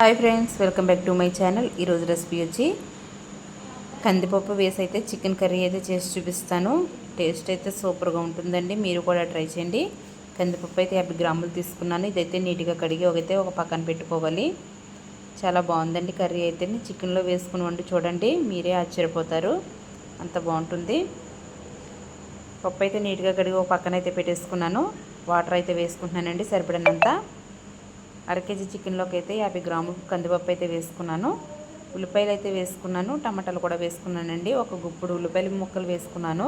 Hi friends, welcome back to my channel. ఈరోజు recipe వచ్చి కందిపప్పు వేసి అయితే చికెన్ కర్రీ అయితే చేసి చూపిస్తాను. టేస్ట్ అయితే సూపర్గా ఉంటుందండి, మీరు కూడా ట్రై చేయండి. కందిపప్పు అయితే 50 గ్రాములు తీసుకున్నాను. ఇదైతే నీట్గా కడిగి ఒక పక్కన పెట్టుకోవాలి. చాలా బాగుందండి కర్రీ అయితే. చికెన్లో వేసుకుని వండి చూడండి, మీరే ఆశ్చర్యపోతారు, అంత బాగుంటుంది. పప్పు అయితే నీట్గా కడిగి ఒక పక్కన అయితే పెట్టేసుకున్నాను. వాటర్ అయితే వేసుకుంటున్నానండి సరిపడినంత. అరకేజీ చికెన్లోకి అయితే 50 గ్రాములు కందిపప్పు అయితే వేసుకున్నాను. ఉల్లిపాయలు అయితే వేసుకున్నాను, టమాటాలు కూడా వేసుకున్నానండి. ఒక గుప్పుడు ఉల్లిపాయల ముక్కలు వేసుకున్నాను.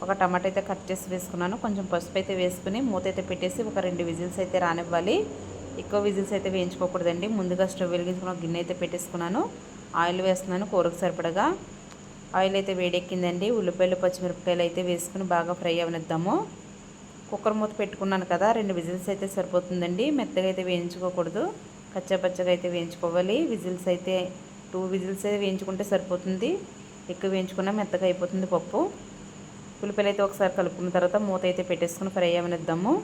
ఒక టమాటా అయితే కట్ చేసి వేసుకున్నాను. కొంచెం పసుపు అయితే వేసుకుని మూత అయితే పెట్టేసి ఒక 2 విజిల్స్ అయితే రానివ్వాలి. ఎక్కువ విజిల్స్ అయితే వేయించుకోకూడదండి. ముందుగా స్టవ్ వెలిగించుకుని గిన్నె అయితే పెట్టేసుకున్నాను. ఆయిల్ వేస్తున్నాను కూరకు సరిపడగా. ఆయిల్ అయితే వేడెక్కిందండి. ఉల్లిపాయలు పచ్చిమిరపకాయలు అయితే వేసుకుని బాగా ఫ్రై అవనిద్దాము. కుక్కర్ మూత పెట్టుకున్నాను కదా, 2 విజిల్స్ అయితే సరిపోతుందండి. మెత్తగా అయితే వేయించుకోకూడదు, కచ్చాపచ్చగా అయితే వేయించుకోవాలి. విజిల్స్ అయితే 2 విజిల్స్ అయితే వేయించుకుంటే సరిపోతుంది. ఎక్కువ వేయించుకున్నా మెత్తగా అయిపోతుంది పప్పు. ఉల్లిపాయలు అయితే ఒకసారి కలుపుకున్న తర్వాత మూత అయితే పెట్టేసుకుని ఫ్రై అవనిద్దాము.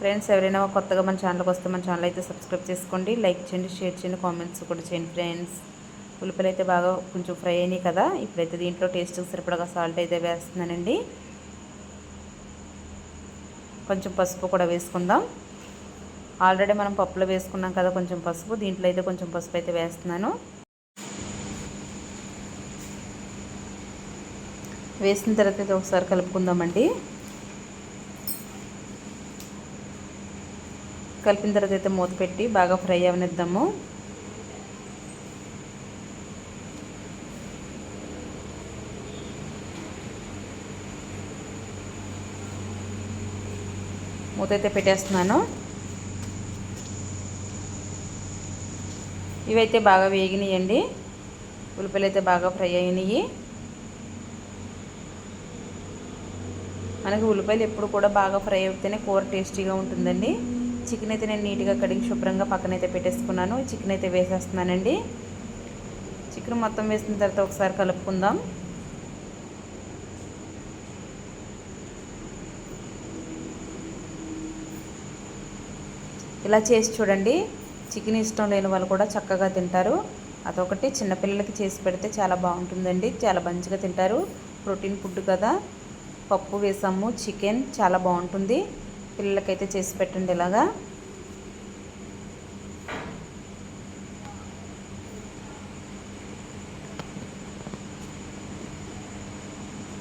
ఫ్రెండ్స్, ఎవరైనా కొత్తగా మన ఛానల్కి వస్తే మన ఛానల్ అయితే సబ్స్క్రైబ్ చేసుకోండి, లైక్ చేయండి, షేర్ చేయండి, కామెంట్స్ కూడా చేయండి ఫ్రెండ్స్. ఉల్లిపాయలు అయితే బాగా కొంచెం ఫ్రై అయినాయి కదా, ఇప్పుడైతే దీంట్లో టేస్ట్కి సరిపడగా సాల్ట్ అయితే వేస్తున్నానండి. కొంచెం పసుపు కూడా వేసుకుందాం. ఆల్రెడీ మనం పప్పులో వేసుకున్నాం కదా కొంచెం పసుపు, దీంట్లో అయితే కొంచెం పసుపు అయితే వేస్తున్నాను. వేసిన తర్వాత అయితే ఒకసారి కలుపుకుందామండి. కలిపిన తర్వాత అయితే మూత పెట్టి బాగా ఫ్రై అవనిద్దాము. మూత అయితే పెట్టేస్తున్నాను. ఇవైతే బాగా వేగినాయండి. ఉల్లిపాయలు అయితే బాగా ఫ్రై అయినాయి. మనకి ఉల్లిపాయలు ఎప్పుడు కూడా బాగా ఫ్రై అయితేనే కూర టేస్టీగా ఉంటుందండి. చికెన్ అయితే నేను నీట్గా కడిగి శుభ్రంగా పక్కన అయితే పెట్టేసుకున్నాను. చికెన్ అయితే వేసేస్తున్నానండి. చికెన్ మొత్తం వేసిన తర్వాత ఒకసారి కలుపుకుందాం. ఇలా చేసి చూడండి, చికెన్ ఇష్టం లేని వాళ్ళు కూడా చక్కగా తింటారు. అదొకటి చిన్నపిల్లలకి చేసి పెడితే చాలా బాగుంటుందండి, చాలా మంచిగా తింటారు. ప్రోటీన్ ఫుడ్ కదా, పప్పు వేసాము, చికెన్ చాలా బాగుంటుంది. పిల్లలకైతే చేసి పెట్టండి ఇలాగా.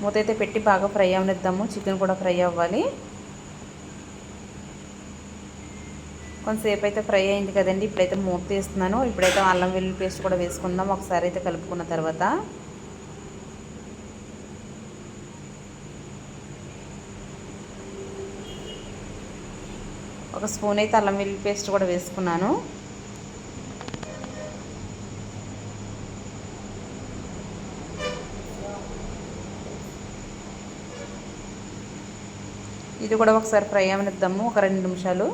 మూత అయితే పెట్టి బాగా ఫ్రై అవనిద్దాము. చికెన్ కూడా ఫ్రై అవ్వాలి. కొంతసేపు అయితే ఫ్రై అయింది కదండి, ఇప్పుడైతే మూత తీస్తున్నాను. ఇప్పుడైతే అల్లం వెల్లుల్లి పేస్ట్ కూడా వేసుకుందాం. ఒకసారి అయితే కలుపుకున్న తర్వాత ఒక స్పూన్ అయితే అల్లం వెల్లుల్లి పేస్ట్ కూడా వేసుకున్నాను. ఇది కూడా ఒకసారి ఫ్రై అవనిద్దాము, ఒక 2 నిమిషాలు.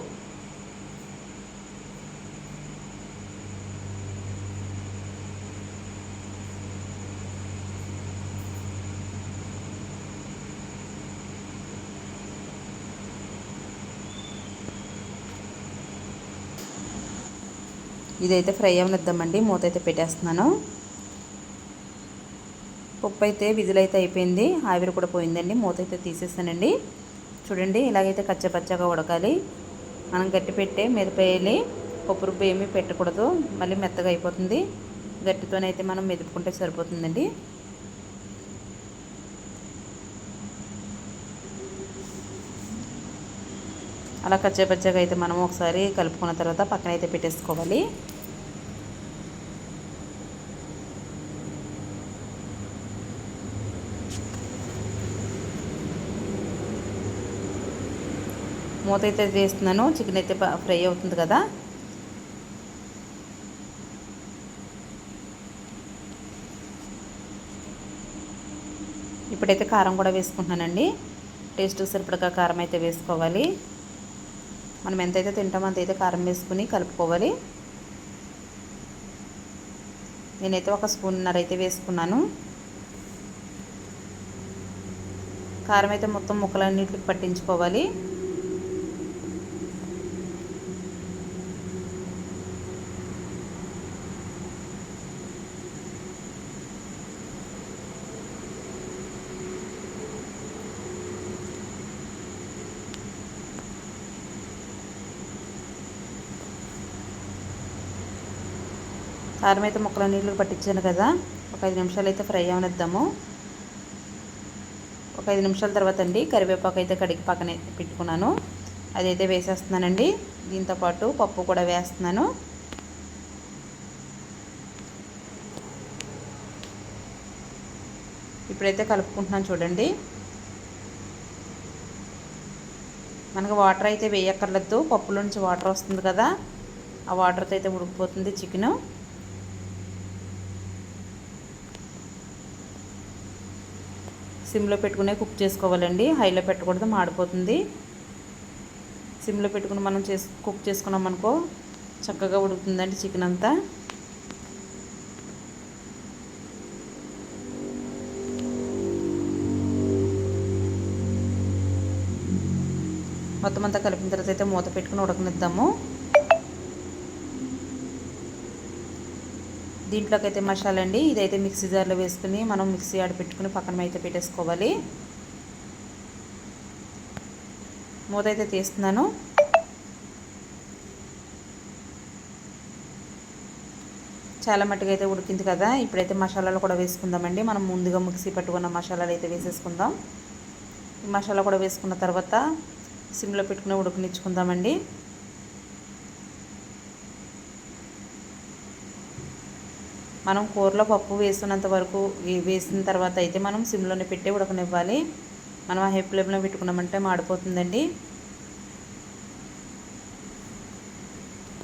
ఇదైతే ఫ్రై అవనిద్దామండి. మూత అయితే పెట్టేస్తున్నాను. పప్పు అయితే విజిల్ అయితే అయిపోయింది, ఆవిరి కూడా పోయిందండి. మూత అయితే తీసేస్తానండి. చూడండి, ఇలాగైతే కచ్చపచ్చగా ఉడకాలి. మనం గట్టి పెట్టే మెదిపేయాలి. పప్పు రుబ్బు ఏమీ పెట్టకూడదు, మళ్ళీ మెత్తగా అయిపోతుంది. గట్టితోనైతే మనం మెదుపుకుంటే సరిపోతుందండి. అలా కచ్చపచ్చగా అయితే మనం ఒకసారి కలుపుకున్న తర్వాత పక్కన అయితే పెట్టేసుకోవాలి. మూత అయితే వేస్తున్నాను. చికెన్ అయితే ఫ్రై అవుతుంది కదా. ఇప్పుడైతే కారం కూడా వేసుకుంటున్నానండి. టేస్ట్కి సరిపడగా కారం అయితే వేసుకోవాలి. మనం ఎంతైతే తింటామో అంతైతే కారం వేసుకుని కలుపుకోవాలి. నేనైతే 1 స్పూన్నర అయితే వేసుకున్నాను. కారం అయితే మొత్తం ముక్కలన్నిటికి పట్టించుకోవాలి. కారం అయితే ముక్కల నీళ్ళు పట్టించాను కదా, ఒక 5 నిమిషాలు అయితే ఫ్రై అవనిద్దాము. ఒక 5 నిమిషాల తర్వాత అండి కరివేపాకు అయితే కడిగి పక్కన పెట్టుకున్నాను, అదైతే వేసేస్తున్నానండి. దీంతోపాటు పప్పు కూడా వేస్తున్నాను. ఇప్పుడైతే కలుపుకుంటున్నాను చూడండి. మనకు వాటర్ అయితే వేయక్కర్లేదు, పప్పులో నుంచి వాటర్ వస్తుంది కదా, ఆ వాటర్తో అయితే ఉడికిపోతుంది చికెను. సిమ్లో పెట్టుకునే కుక్ చేసుకోవాలండి, హైలో పెట్టకూడదు, మాడిపోతుంది. సిమ్లో పెట్టుకుని మనం కుక్ చేసుకున్నాం అనుకో చక్కగా ఉడుకుతుందండి చికెన్ అంతా. మొత్తం అంతా కలిపిన తర్వాత అయితే మూత పెట్టుకుని ఉడకనిద్దాము. దీంట్లోకి అయితే మసాలా అండి, ఇదైతే మిక్సీ జార్లో వేసుకుని మనం మిక్సీ ఆడ పెట్టుకుని పక్కన అయితే పెట్టేసుకోవాలి. మూత అయితే తీస్తున్నాను. చాలా మట్టుగా అయితే ఉడికింది కదా, ఇప్పుడైతే మసాలాలు కూడా వేసుకుందామండి. మనం ముందుగా మిక్సీ పట్టుకున్న మసాలాలు అయితే వేసేసుకుందాం. ఈ మసాలా కూడా వేసుకున్న తర్వాత సిమ్లో పెట్టుకుని ఉడకనిచ్చుకుందామండి. మనం కూరలో పప్పు వేసినంత వరకు వేసిన తర్వాత అయితే మనం సిమ్లోనే పెట్టి ఉడకనివ్వాలి. మనం హై ఫ్లేమ్లో పెట్టుకున్నామంటే మాడిపోతుందండి.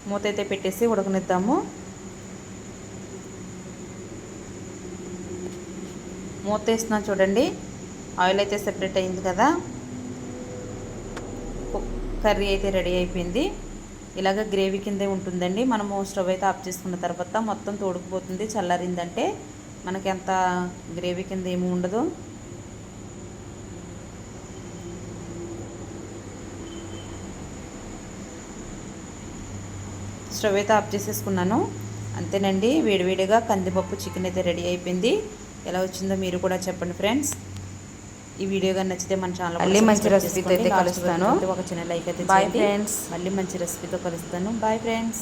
మూత అయితే పెట్టేసి ఉడకనిద్దాము. మూత వేస్తున్నాను చూడండి, ఆయిల్ అయితే సెపరేట్ అయింది కదా, కర్రీ అయితే రెడీ అయిపోయింది. ఇలాగ గ్రేవీ కిందే ఉంటుందండి. మనము స్టవ్ అయితే ఆఫ్ చేసుకున్న తర్వాత మొత్తం తోడుకుపోతుంది. చల్లారిందంటే మనకి ఎంత గ్రేవీ కింద ఏమి ఉండదు. స్టవ్ అయితే ఆఫ్ చేసేసుకున్నాను. అంతేనండి, వేడివేడిగా కందిపప్పు చికెన్ అయితే రెడీ అయిపోయింది. ఎలా వచ్చిందో మీరు కూడా చెప్పండి ఫ్రెండ్స్. ఈ వీడియో కానీ నచ్చితే మన ఛానల్ మళ్ళీ మంచి రెసిపీతో అయితే కలుస్తాను. ఒక చిన్న లైక్ అయితే చేయండి. బాయ్ ఫ్రెండ్స్, మళ్ళీ మంచి రెసిపీతో కలుస్తాను. Bye friends.